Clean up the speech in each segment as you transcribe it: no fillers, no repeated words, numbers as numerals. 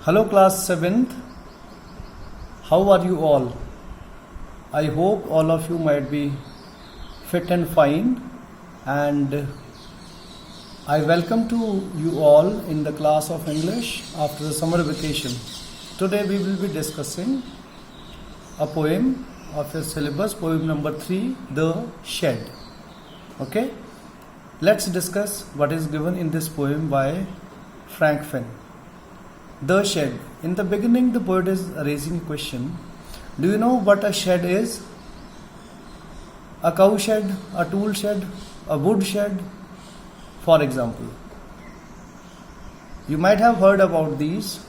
Hello class 7th, how are you all? I hope all of you might be fit and fine, and I welcome to you all in the class of English after the summer vacation. Today we will be discussing a poem of your syllabus, poem number 3, The Shed. Okay, let's discuss what is given in this poem by Frank Finn. The shed. In the beginning, the poet is raising a question. Do you know what a shed is? A cow shed, a tool shed, a wood shed, for example. You might have heard about these.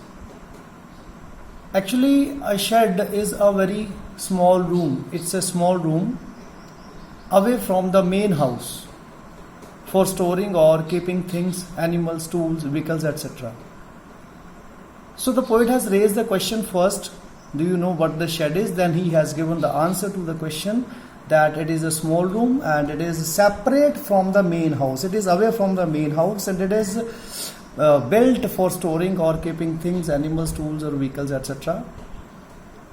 Actually, a shed is a very small room. It's a small room away from the main house for storing or keeping things, animals, tools, vehicles, etc. So the poet has raised the question first, do you know what the shed is? Then he has given the answer to the question that it is a small room and it is separate from the main house. It is away from the main house and it is built for storing or keeping things, animals, tools or vehicles, etc.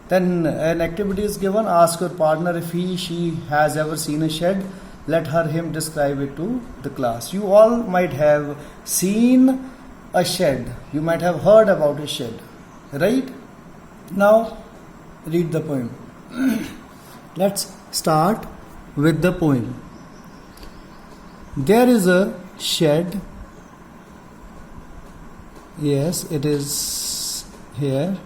Then an activity is given, ask your partner if she has ever seen a shed. Let him describe it to the class. You all might have seen a shed. You might have heard about a shed, right? Now read the poem. Let's start with the poem. There is a shed. Yes, it is here.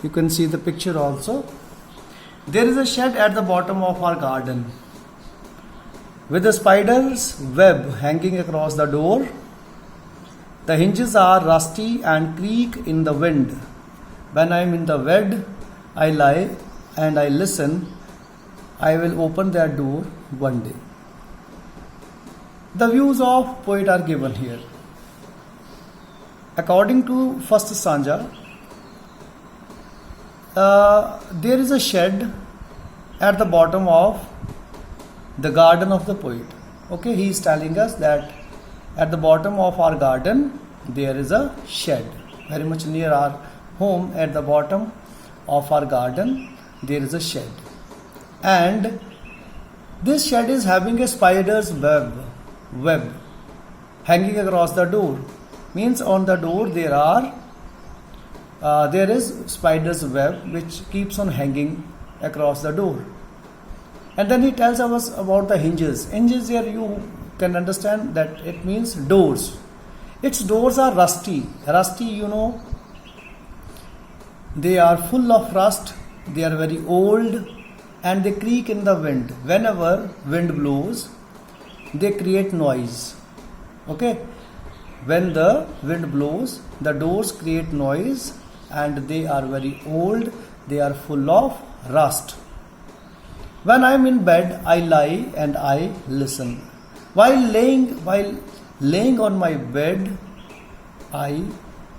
You can see the picture also. There is a shed at the bottom of our garden with a spider's web hanging across the door. The hinges are rusty and creak in the wind. When I am in the bed, I lie and I listen. I will open that door one day. The views of poet are given here. According to first stanza, there is a shed at the bottom of the garden of the poet. Okay, he is telling us that at the bottom of our garden there is a shed. Very much near our home, at the bottom of our garden there is a shed. And this shed is having a spider's web hanging across the door. Means on the door there is spider's web which keeps on hanging across the door. And then he tells us about the hinges. Hinges here you can understand that it means doors. Its doors are rusty. Rusty, you know, they are full of rust. They are very old and they creak in the wind. Whenever wind blows, they create noise. Okay? When the wind blows, the doors create noise and they are very old. They are full of rust. When I am in bed, I lie and I listen. While laying on my bed, I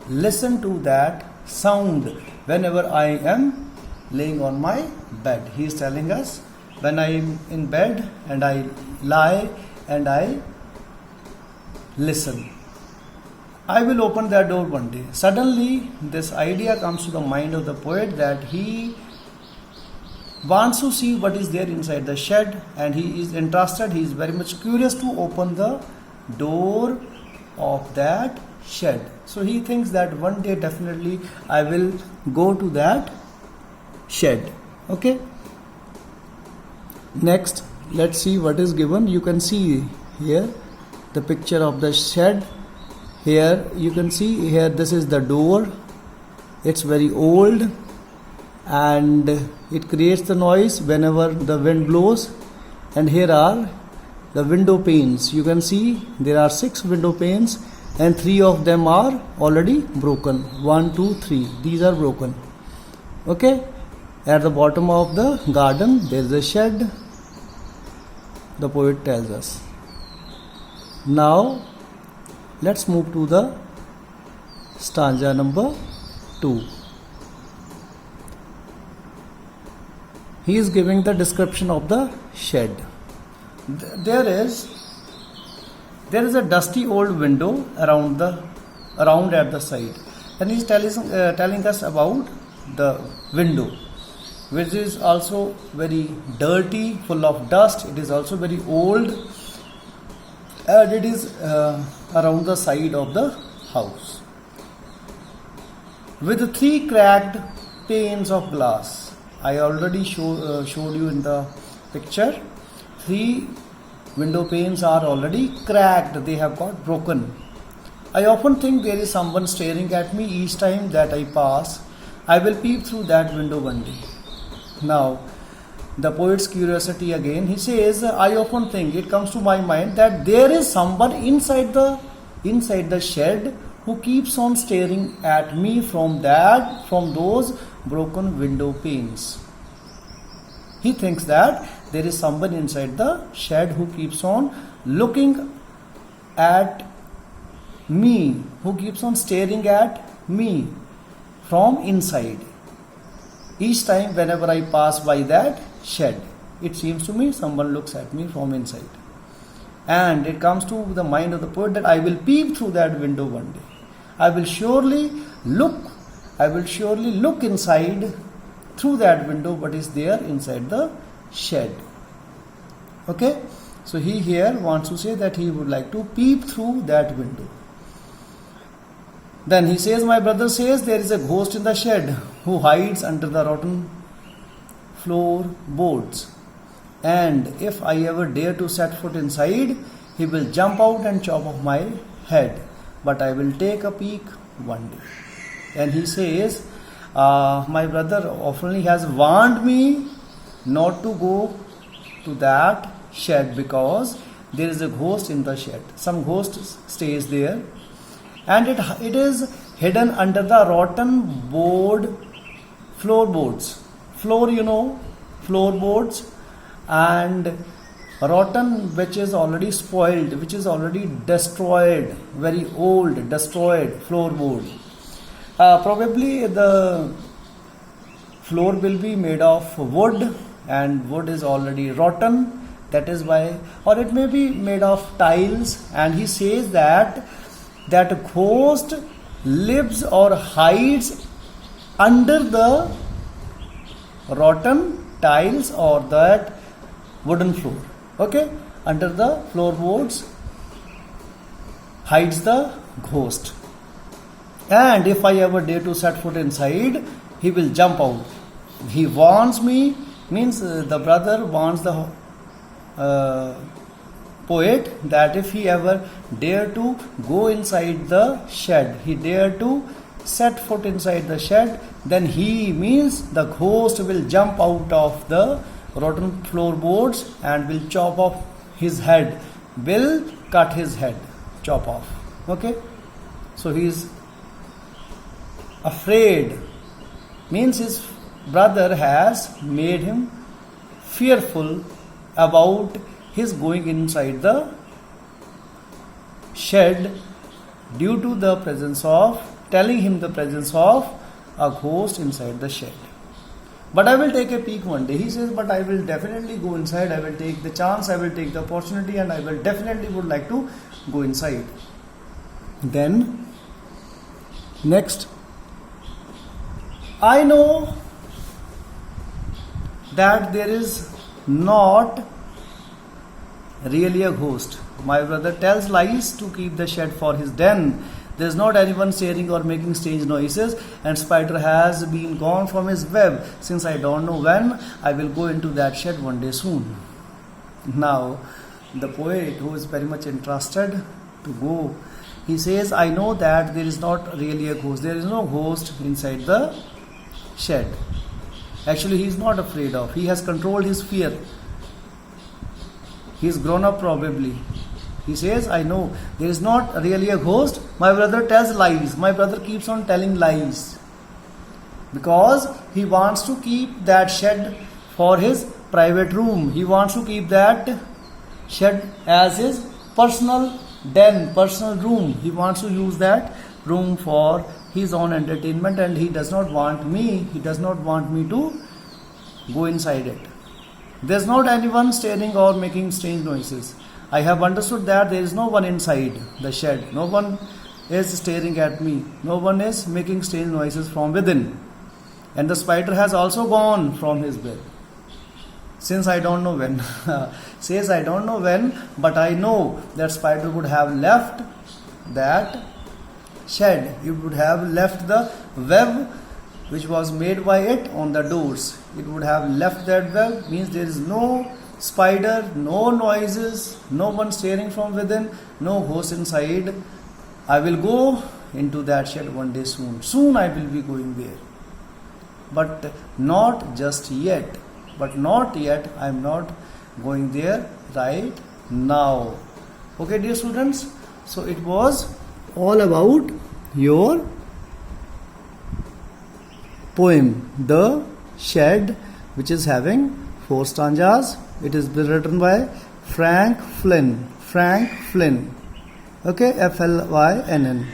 listen to that sound whenever I am laying on my bed. He is telling us, when I am in bed and I lie and I listen, I will open that door one day. Suddenly, this idea comes to the mind of the poet that he wants to see what is there inside the shed and he is interested, he is very much curious to open the door of that shed. So he thinks that one day definitely I will go to that shed. Okay. Next, let's see what is given. You can see here the picture of the shed. Here you can see here, this is the door. It's very old and it creates the noise whenever the wind blows. And here are the window panes. You can see there are 6 window panes and 3 of them are already broken. 1, 2, 3. These are broken. Okay. At the bottom of the garden there is a shed, the poet tells us. Now let's move to the stanza number 2. He is giving the description of the shed. There is There is a dusty old window around at the side, and he's telling us about the window, which is also very dirty, full of dust. It is also very old, and it is around the side of the house, with 3 cracked panes of glass. I already showed you in the picture. 3 window panes are already cracked, they have got broken. I often think there is someone staring at me each time that I pass. I will peep through that window one day. Now, the poet's curiosity again. He says, I often think, it comes to my mind, that there is someone inside the shed who keeps on staring at me from those broken window panes. He thinks that there is someone inside the shed who keeps on looking at me, who keeps on staring at me from inside. Each time whenever I pass by that shed, it seems to me someone looks at me from inside. And it comes to the mind of the poet that I will peep through that window one day. I will surely look inside through that window what is there inside the shed. Okay, so he here wants to say that he would like to peep through that window. Then he says, my brother says there is a ghost in the shed who hides under the rotten floorboards, and if I ever dare to set foot inside, he will jump out and chop off my head, but I will take a peek one day. And he says, my brother often has warned me not to go to that shed because there is a ghost in the shed. Some ghost stays there, and it is hidden under the rotten floorboards. Floorboards, and rotten, which is already spoiled, which is already destroyed, very old, destroyed floorboard. Probably the floor will be made of wood, and wood is already rotten. That is why, or it may be made of tiles. And he says that ghost lives or hides under the rotten tiles or that wooden floor. Okay, under the floorboards hides the ghost. And if I ever dare to set foot inside, he will jump out. He warns me, means the brother warns the poet that if he ever dare to go inside the shed, he dare to set foot inside the shed, then he, means the ghost, will jump out of the rotten floorboards and will chop off his head, will cut his head, chop off. Okay, so he is afraid, means his brother has made him fearful about his going inside the shed due to the presence of, telling him the presence of a ghost inside the shed. But I will take a peek one day. He says, but I will definitely go inside. I will take the chance, I will take the opportunity, and I will definitely would like to go inside. Then, next, I know that there is not really a ghost. My brother tells lies to keep the shed for his den. There is not anyone staring or making strange noises, and spider has been gone from his web since I don't know when. I will go into that shed one day soon. Now, the poet, who is very much interested to go, he says, I know that there is not really a ghost. There is no ghost inside the shed. Actually, he is not afraid of. He has controlled his fear. He is grown up probably. He says, I know there is not really a ghost. My brother tells lies. My brother keeps on telling lies because he wants to keep that shed for his private room. He wants to keep that shed as his personal den, personal room. He wants to use that room for his own entertainment, and he does not want me to go inside it. There's not anyone staring or making strange noises. I have understood that there is no one inside the shed. No one is staring at me. No one is making strange noises from within. And the spider has also gone from his web. Since I don't know when. Says I don't know when, but I know that spider would have left that shed. It would have left the web which was made by it on the doors. It would have left that web, means there is no spider, no noises, no one staring from within, no ghost inside. I will go into that shed one day soon. Soon I will be going there. But not just yet. But not yet. I am not going there right now. Okay, dear students. So it was all about your poem, The Shed, which is having 4 stanzas. It is written by Frank Flynn. Frank Flynn. Okay, Flynn.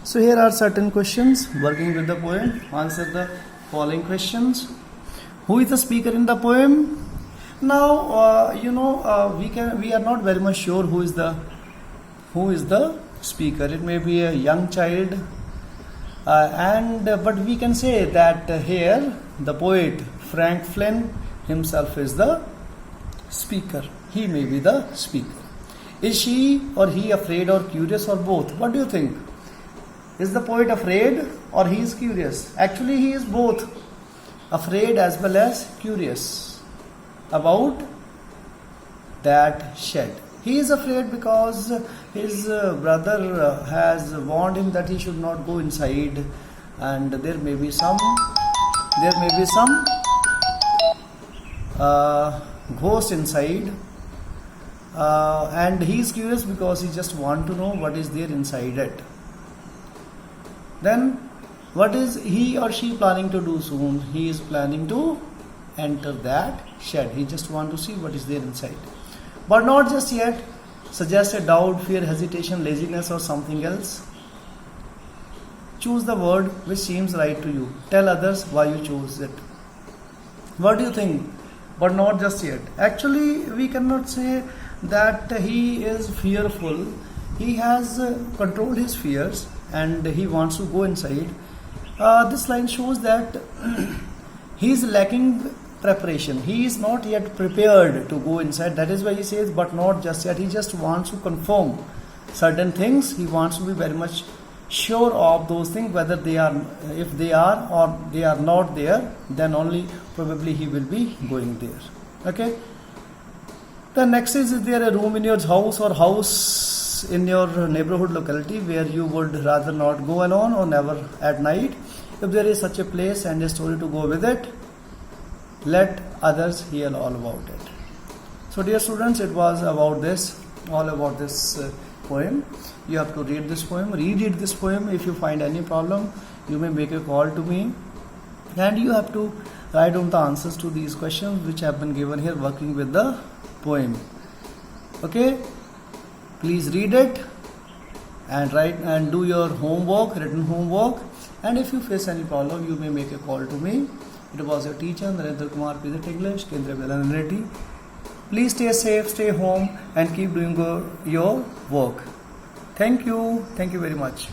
So here are certain questions working with the poem. Answer the following questions. Who is the speaker in the poem? Now we are not very much sure who is the speaker. It may be a young child, but we can say that here the poet Frank Flynn himself is the speaker. He may be the speaker. Is she or he afraid or curious or both? What do you think? Is the poet afraid or he is curious? Actually, he is both, afraid as well as curious about that shed. He is afraid because his brother has warned him that he should not go inside, and there may be some ghost inside, and he is curious because he just want to know what is there inside it. Then what is he or she planning to do soon? He is planning to enter that shed. He just want to see what is there inside. But not just yet. Suggest a doubt, fear, hesitation, laziness or something else. Choose the word which seems right to you. Tell others why you chose it. What do you think? But not just yet. Actually, we cannot say that he is fearful. He has controlled his fears and he wants to go inside. This line shows that he is lacking preparation. He is not yet prepared to go inside. That is why he says, but not just yet. He just wants to confirm certain things. He wants to be very much sure of those things, whether they are, if they are or they are not there, then only probably he will be going there. Okay. The next is there a room in your house or house in your neighborhood locality where you would rather not go alone or never at night? If there is such a place and a story to go with it, let others hear all about it. So dear students, it was about this, all about this poem. You have to read this poem, reread this poem. If you find any problem, you may make a call to me, and you have to write down the answers to these questions which have been given here working with the poem. Okay, please read it and write and do your homework, written homework. And if you face any problem, you may make a call to me. It was your teacher Narendra Kumar, Physics English, Kendriya Vidyalaya. Please stay safe, stay home and keep doing your work. Thank you very much.